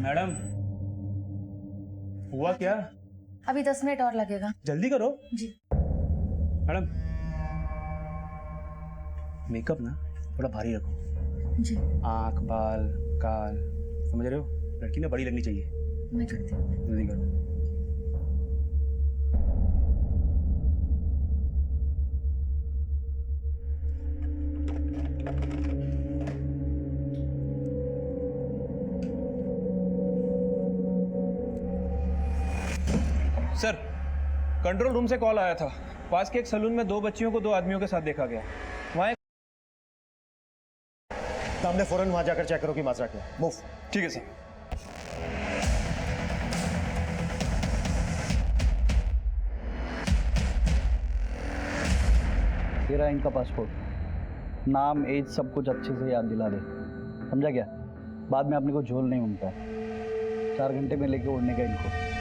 Madam, हुआ क्या? अभी 10 मिनट और लगेगा। जल्दी करो। जी। मैडम, मेकअप ना थोड़ा भारी रखो। जी आँख, बाल, काल, समझ रहे हो? लड़की ना बड़ी लगनी चाहिए। मैं करती हूँ। जल्दी करो। सर, कंट्रोल रूम से कॉल आया था। पास के एक सलून में 2 बच्चियों को 2 आदमियों के साथ देखा गया। वहाँ सामने फौरन वहां जाकर चेक करो कि माजरा क्या है। मूव। ठीक है सर। तेरा इनका पासपोर्ट, नाम, एज सब कुछ अच्छे से याद दिला दे, समझा क्या? बाद में अपने को झोल नहीं उनता है। 4 घंटे में लेके उड़ने का इनको।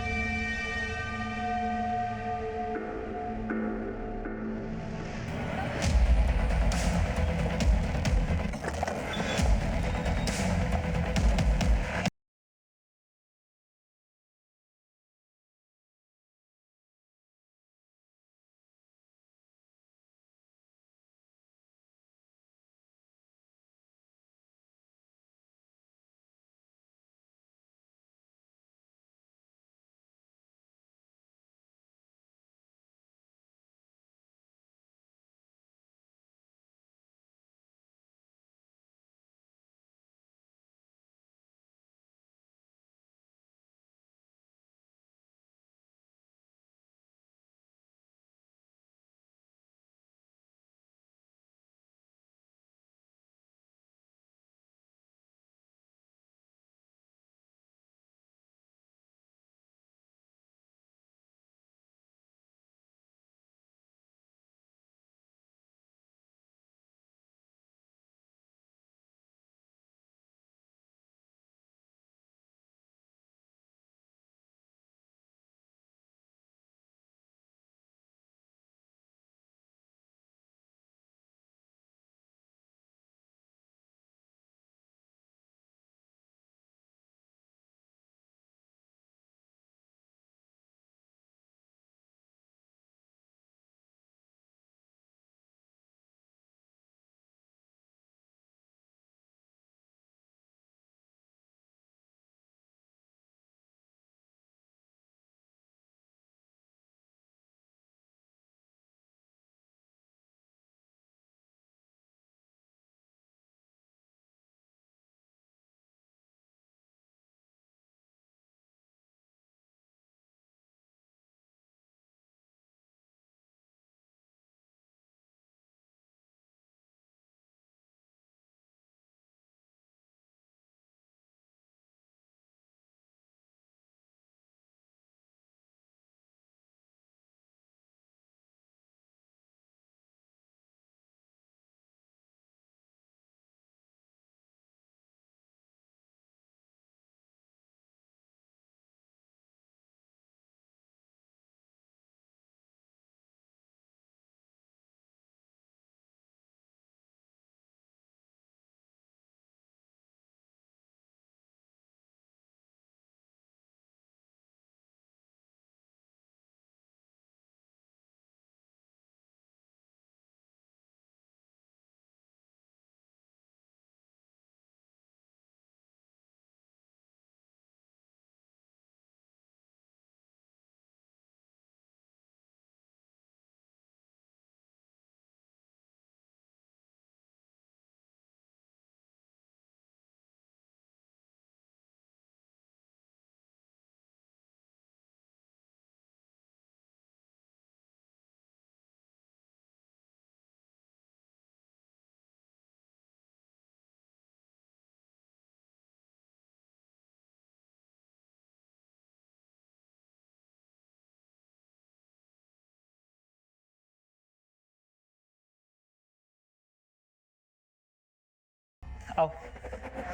आओ।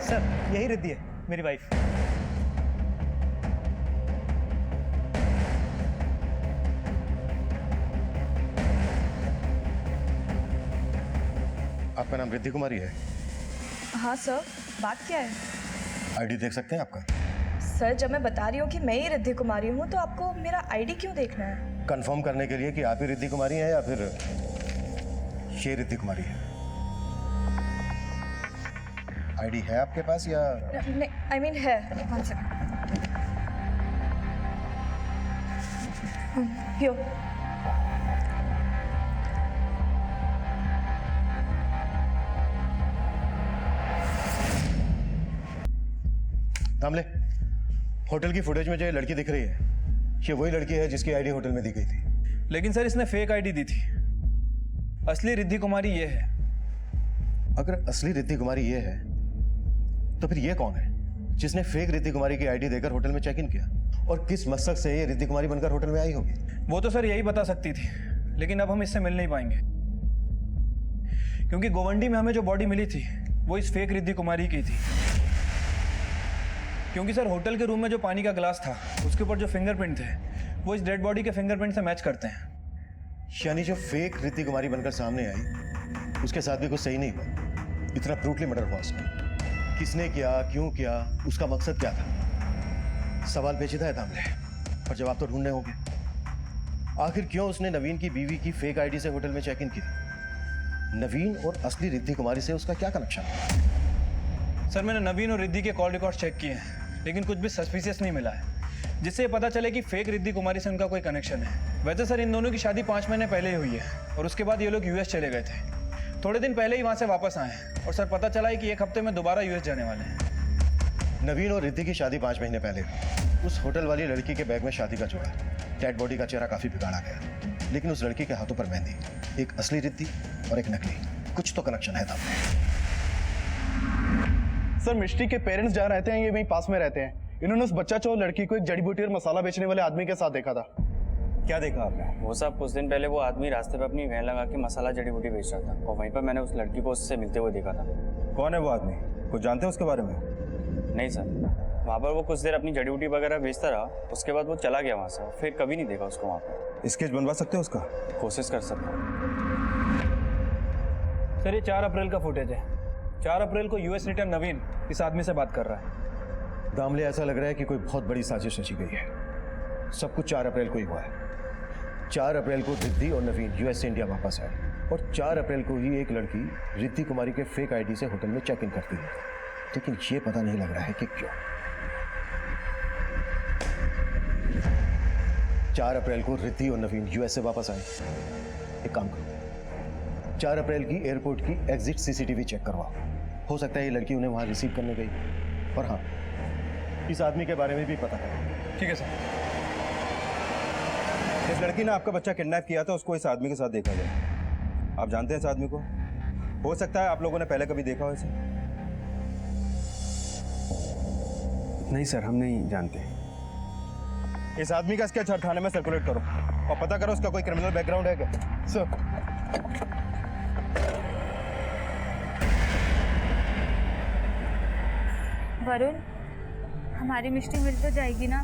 सर, यही रिद्धि है, मेरी वाइफ। आपका नाम रिद्धि कुमारी है? हाँ सर, बात क्या है? आईडी देख सकते हैं आपका? सर जब मैं बता रही हूँ कि मैं ही रिद्धि कुमारी हूँ तो आपको मेरा आईडी क्यों देखना है? कंफर्म करने के लिए कि आप ही रिद्धि कुमारी हैं या फिर ये रिद्धि कुमारी है। आईडी है आपके पास या? नहीं, आई मीन है। 1 सेकंड। यो दामले, होटल की फुटेज में जो ये लड़की दिख रही है, ये वही लड़की है जिसकी आईडी होटल में दी गई थी। लेकिन सर इसने फेक आईडी दी थी। असली रिद्धि कुमारी ये है। अगर असली रिद्धि कुमारी ये है तो फिर ये कौन है जिसने फेक रिद्धि कुमारी की आईडी देकर होटल में चेक इन किया, और किस मकसद से ये रिद्धि कुमारी बनकर होटल में आई होगी? वो तो सर यही बता सकती थी, लेकिन अब हम इससे मिल नहीं पाएंगे क्योंकि गोवंडी में हमें जो बॉडी मिली थी वो इस फेक रिद्धि कुमारी की थी। क्योंकि सर होटल के रूम में जो पानी का गिलास था उसके ऊपर जो फिंगरप्रिंट थे वो इस डेड बॉडी के फिंगरप्रिंट से मैच करते हैं। यानी जो फेक रिद्धि कुमारी बनकर सामने आई उसके साथ भी कुछ सही नहीं हुआ। इतना ब्रूटली मर्डर हुआ उसका। किसने किया, क्यों किया, उसका मकसद क्या था? सवाल पेचीदा है दामले, पर जवाब तो ढूंढने होंगे। आखिर क्यों उसने नवीन की बीवी की फेक आईडी से होटल में चेक इन किया? नवीन और असली रिद्धि कुमारी से उसका क्या कनेक्शन? सर मैंने नवीन और रिद्धि के कॉल रिकॉर्ड चेक किए हैं लेकिन कुछ भी सस्पिशियस नहीं मिला है जिससे ये पता चले कि फेक रिद्धि कुमारी से उनका कोई कनेक्शन है। वैसे सर इन दोनों की शादी 5 महीने पहले ही हुई है और उसके बाद ये लोग यूएस चले गए थे। थोड़े दिन पहले ही वहाँ से वापस आए हैं और सर पता चला है कि 1 हफ्ते में दोबारा यूएस जाने वाले हैं। नवीन और रिद्धि की शादी 5 महीने पहले हुई। उस होटल वाली लड़की के बैग में शादी का जोड़ा, डेड बॉडी का चेहरा काफी बिगाड़ा गया, लेकिन उस लड़की के हाथों पर मेहंदी, एक असली रिद्धि और एक नकली। कुछ तो कनेक्शन है दामले। सर मिष्टी के पेरेंट्स जहाँ रहते हैं ये वहीं पास में रहते हैं। इन्होंने उस बच्चा चोर लड़की को एक जड़ी बूटी और मसाला बेचने वाले आदमी के साथ देखा था। क्या देखा आपने? वो साहब कुछ दिन पहले वो आदमी रास्ते पे अपनी वैन लगा के मसाला जड़ी बूटी बेच रहा था और वहीं पर मैंने उस लड़की को उससे मिलते हुए देखा था। कौन है वो आदमी? कुछ जानते हैं उसके बारे में? नहीं सर, वहाँ पर वो कुछ देर अपनी जड़ी बूटी वगैरह बेचता रहा, उसके बाद वो चला गया वहाँ से, फिर कभी नहीं देखा उसको वहाँ पर। स्केच बनवा सकते हो उसका? कोशिश कर सकता हूँ। सर ये 4 अप्रैल का फुटेज है। 4 अप्रैल को यूएस रिटर्न नवीन इस आदमी से बात कर रहा है। दामले, ऐसा लग रहा है कि कोई बहुत बड़ी साजिश रची गई है। सब कुछ 4 अप्रैल को ही हुआ है। 4 अप्रैल को रिद्धि और नवीन यूएस से इंडिया वापस आए और 4 अप्रैल को ही एक लड़की रिद्धि कुमारी के फेक आईडी से होटल में चेक इन करती है, लेकिन ये पता नहीं लग रहा है कि क्यों। 4 अप्रैल को रिद्धि और नवीन यूएस से वापस आए। एक काम करो, 4 अप्रैल की एयरपोर्ट की एग्जिट सीसीटीवी चेक करवाओ। हो सकता है ये लड़की उन्हें वहां रिसीव करने गई। और हाँ, इस आदमी के बारे में भी पता करो। ठीक है सर। जिस लड़की ने आपका बच्चा किडनैप किया था उसको इस आदमी के साथ देखा गया। आप जानते हैं इस आदमी को? हो सकता है आप लोगों ने पहले कभी देखा हो इसे। नहीं सर, हम नहीं जानते। इस आदमी का स्केच हर थाने में सर्कुलेट करो और पता करो उसका कोई क्रिमिनल बैकग्राउंड है क्या। सर वरुण, हमारी मिष्टी मिल तो जाएगी ना?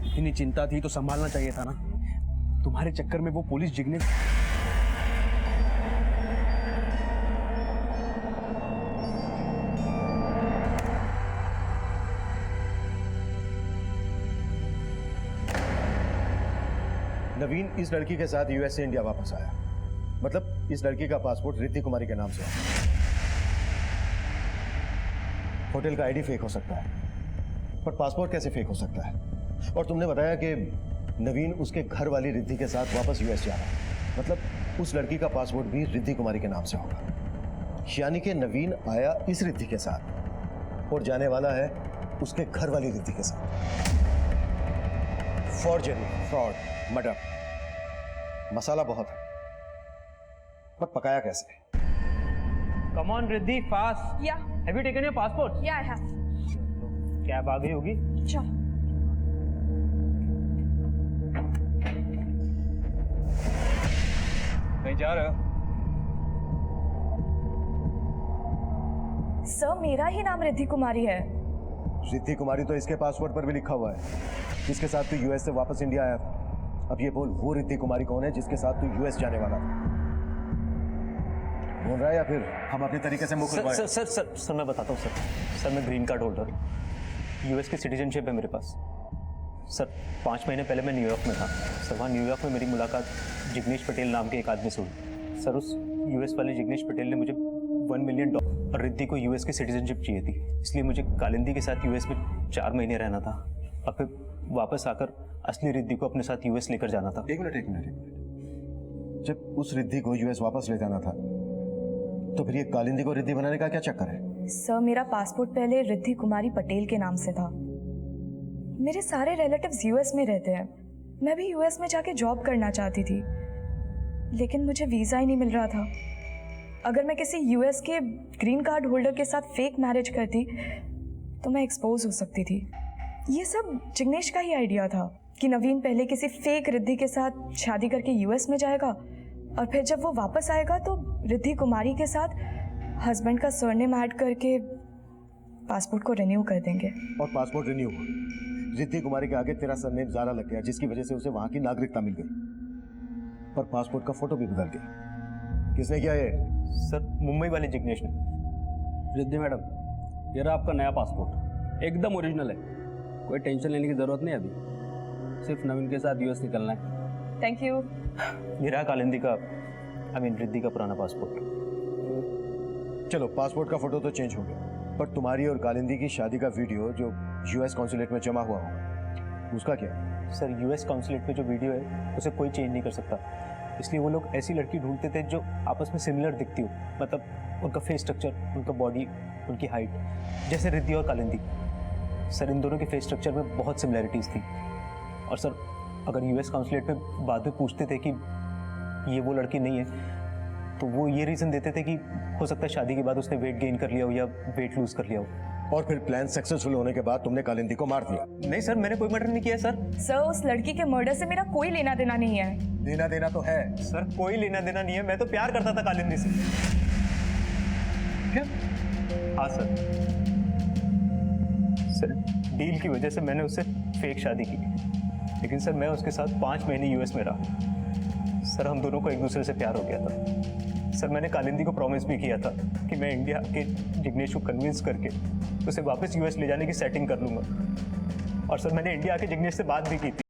इतनी चिंता थी तो संभालना चाहिए था ना। तुम्हारे चक्कर में वो पुलिस जिगने। नवीन इस लड़की के साथ यूएस से इंडिया वापस आया, मतलब इस लड़की का पासपोर्ट रिद्धि कुमारी के नाम से है। होटल का आईडी फेक हो सकता है, पर पासपोर्ट कैसे फेक हो सकता है? और तुमने बताया कि नवीन उसके घर वाली रिद्धि के साथ वापस यूएस जा रहा है, मतलब उस लड़की का पासपोर्ट भी रिद्धि कुमारी के नाम से होगा। यानी कि नवीन आया इस रिद्धि के साथ और जाने वाला है उसके घर वाली रिद्धि के साथ। फॉर्जरी, फ्रॉड, मर्डर, मसाला बहुत है, पर पकाया कैसे? Come on Riddhi, fast. Yeah have you taken your passport? Yeah I have. Cab आ गई होगी। चलो। कहीं जा रहे हो? सर मेरा ही नाम रिद्धि कुमारी है। रिद्धि कुमारी तो इसके पासपोर्ट पर भी लिखा हुआ है, जिसके साथ तू यूएस से वापस इंडिया आया था। अब ये बोल, वो रिद्धि कुमारी कौन है जिसके साथ तू यूएस जाने वाला था? बोल रहा है या फिर हम अपने तरीके से मुंह खुलवाएं? सर मैं बताता हूँ सर। मैं ग्रीन कार्ड होल्डर हूँ। यूएस की सिटीजनशिप है मेरे पास। सर 5 महीने पहले मैं न्यूयॉर्क में था। सर वहाँ न्यूयॉर्क में मेरी मुलाकात जिग्नेश पटेल नाम के एक आदमी से हुई। सर उस यूएस वाले जिग्नेश पटेल ने मुझे $1 मिलियन और रिद्धि को यूएस की सिटीजनशिप चाहिए थी, इसलिए मुझे कालिंदी के साथ यूएस में 4 महीने रहना था और फिर वापस आकर असली रिद्धि को अपने साथ यूएस लेकर जाना था। एक मिनट। जब उस रिद्धि को यूएस वापस ले जाना था तो फिर ये कालिंदी को रिद्धि बनाने का क्या चक्कर है? सर मेरा पासपोर्ट पहले रिद्धि कुमारी पटेल के नाम से था। मेरे सारे रिलेटिव्स यूएस में रहते हैं। मैं भी यूएस में जाके जॉब करना चाहती थी, लेकिन मुझे वीज़ा ही नहीं मिल रहा था। अगर मैं किसी यूएस के ग्रीन कार्ड होल्डर के साथ फेक मैरिज करती तो मैं एक्सपोज हो सकती थी। ये सब जिग्नेश का ही आइडिया था कि नवीन पहले किसी फेक रिद्धि के साथ शादी करके यूएस में जाएगा और फिर जब वो वापस आएगा तो रिद्धि कुमारी के साथ हस्बैंड का सरनेम ऐड करके पासपोर्ट को रिन्यू कर देंगे। और पासपोर्ट रिन्यू हुआ, रिद्धि कुमारी के आगे तेरा सरनेम ज़ारा लग गया, जिसकी वजह से उसे वहां की नागरिकता मिल गई, पर पासपोर्ट का फोटो भी बदल गया। किसने किया ये? सर मुंबई वाले जिग्नेश ने। रिद्धि मैडम, ये रहा आपका नया पासपोर्ट, एकदम ओरिजिनल है, कोई टेंशन लेने की ज़रूरत नहीं अभी, सिर्फ नवीन के साथ यूएस निकलना है। Thank you. ये रहा कालिंदी का रिद्धि का पुराना पासपोर्ट। चलो पासपोर्ट का फोटो तो चेंज हो गया, पर तुम्हारी और कालिंदी की शादी का वीडियो जो यूएस कॉन्सुलेट में जमा हुआ होगा, उसका क्या? सर यूएस कॉन्सुलेट में जो वीडियो है उसे कोई चेंज नहीं कर सकता, इसलिए वो लोग ऐसी लड़की ढूंढते थे जो आपस में सिमिलर दिखती हो, मतलब उनका फेस स्ट्रक्चर, उनका बॉडी, उनकी हाइट, जैसे रिद्धि और कालिंदी। सर इन दोनों के फेस स्ट्रक्चर में बहुत सिमिलैरिटीज़ थी। और सर अगर यूएस कॉन्सुलेट में बाद में पूछते थे कि ये वो लड़की नहीं है, तो वो ये रीज़न देते थे कि हो सकता है शादी के बाद उसने वेट गेन कर लिया हो या वेट लूज कर लिया हो। और फिर प्लान सक्सेसफुल होने के बाद तुमने कालिंदी को मार दिया? नहीं सर, मैंने कोई मर्डर नहीं किया सर। सर उस लड़की के मर्डर से मेरा कोई लेना देना नहीं है। लेना देना तो है सर, कोई लेना देना नहीं है, मैं तो प्यार करता था कालिंदी से। क्या? हाँ सर। सर डील की वजह से मैंने उससे फेक शादी की, लेकिन सर मैं उसके साथ 5 महीने यूएस में रहा। सर हम दोनों को एक दूसरे से प्यार हो गया था। सर मैंने कालिंदी को प्रॉमिस भी किया था कि मैं इंडिया के जिग्नेश को कन्विंस करके उसे वापस यूएस ले जाने की सेटिंग कर लूँगा। और सर मैंने इंडिया के जिग्नेश से बात भी की थी।